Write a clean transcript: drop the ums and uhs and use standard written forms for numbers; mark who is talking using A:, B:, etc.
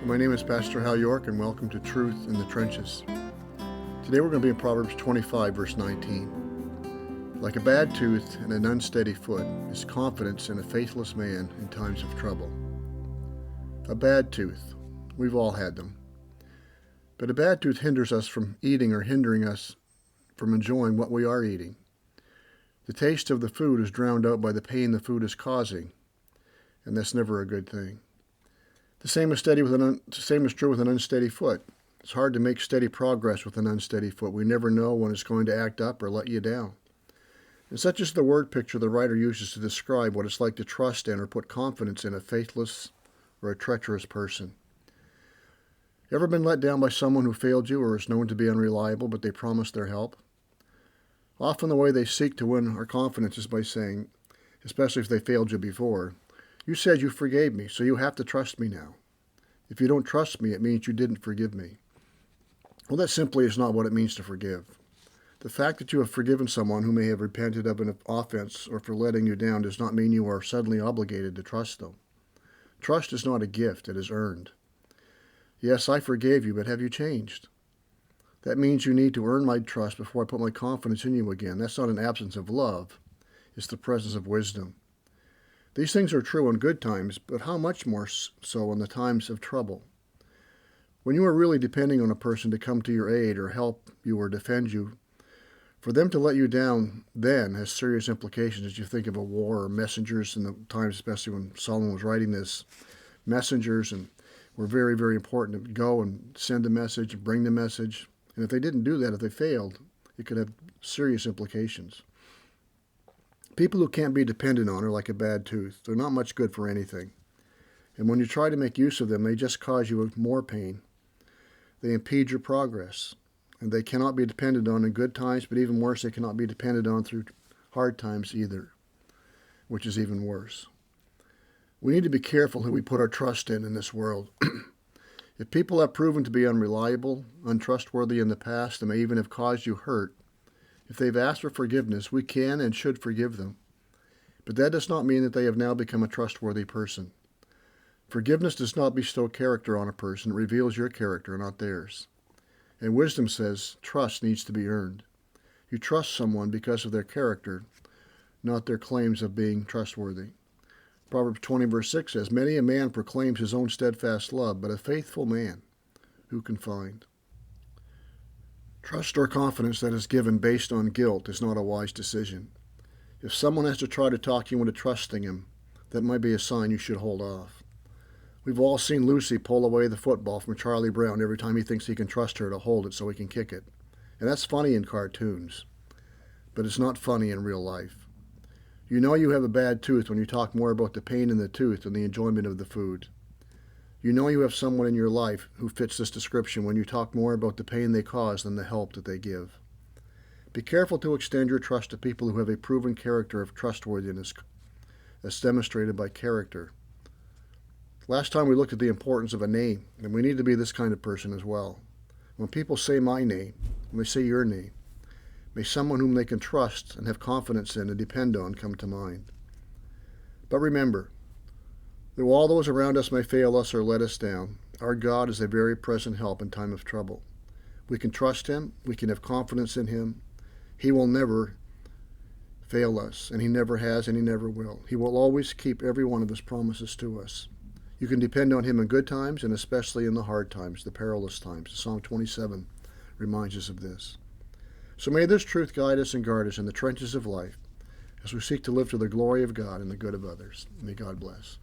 A: My name is Pastor Hal York, and welcome to Truth in the Trenches. Today we're going to be in Proverbs 25, verse 19. Like a bad tooth and an unsteady foot is confidence in a faithless man in times of trouble. A bad tooth. We've all had them. But a bad tooth hinders us from eating or hindering us from enjoying what we are eating. The taste of the food is drowned out by the pain the food is causing, and that's never a good thing. The same is true with an unsteady foot. It's hard to make steady progress with an unsteady foot. We never know when it's going to act up or let you down. And such is the word picture the writer uses to describe what it's like to trust in or put confidence in a faithless or a treacherous person. Ever been let down by someone who failed you or is known to be unreliable, but they promise their help? Often the way they seek to win our confidence is by saying, especially if they failed you before, "You said you forgave me, so you have to trust me now. If you don't trust me, it means you didn't forgive me." Well, that simply is not what it means to forgive. The fact that you have forgiven someone who may have repented of an offense or for letting you down does not mean you are suddenly obligated to trust them. Trust is not a gift, it is earned. Yes, I forgave you, but have you changed? That means you need to earn my trust before I put my confidence in you again. That's not an absence of love, it's the presence of wisdom. These things are true in good times, but how much more so in the times of trouble? When you are really depending on a person to come to your aid or help you or defend you, for them to let you down then has serious implications as you think of a war or messengers in the times, especially when Solomon was writing this. Messengers were very, very important to go and send a message, bring the message. And if they didn't do that, if they failed, it could have serious implications. People who can't be depended on are like a bad tooth. They're not much good for anything. And when you try to make use of them, they just cause you more pain. They impede your progress. And they cannot be depended on in good times, but even worse, they cannot be depended on through hard times either, which is even worse. We need to be careful who we put our trust in this world. If people have proven to be unreliable, untrustworthy in the past, and may even have caused you hurt, if they've asked for forgiveness, we can and should forgive them. But that does not mean that they have now become a trustworthy person. Forgiveness does not bestow character on a person. It reveals your character, not theirs. And wisdom says trust needs to be earned. You trust someone because of their character, not their claims of being trustworthy. Proverbs 20 verse 6 says, "Many a man proclaims his own steadfast love, but a faithful man who can find?" Trust or confidence that is given based on guilt is not a wise decision. If someone has to try to talk you into trusting him, that might be a sign you should hold off. We've all seen Lucy pull away the football from Charlie Brown every time he thinks he can trust her to hold it so he can kick it. And that's funny in cartoons, but it's not funny in real life. You know you have a bad tooth when you talk more about the pain in the tooth than the enjoyment of the food. You know you have someone in your life who fits this description when you talk more about the pain they cause than the help that they give. Be careful to extend your trust to people who have a proven character of trustworthiness, as demonstrated by character. Last time we looked at the importance of a name, and we need to be this kind of person as well. When people say my name, when they say your name, may someone whom they can trust and have confidence in and depend on come to mind. But remember, though all those around us may fail us or let us down, our God is a very present help in time of trouble. We can trust him, we can have confidence in him. He will never fail us, and he never has, and he never will. He will always keep every one of his promises to us. You can depend on him in good times and especially in the hard times, the perilous times. Psalm 27 reminds us of this. So may this truth guide us and guard us in the trenches of life as we seek to live to the glory of God and the good of others. May God bless.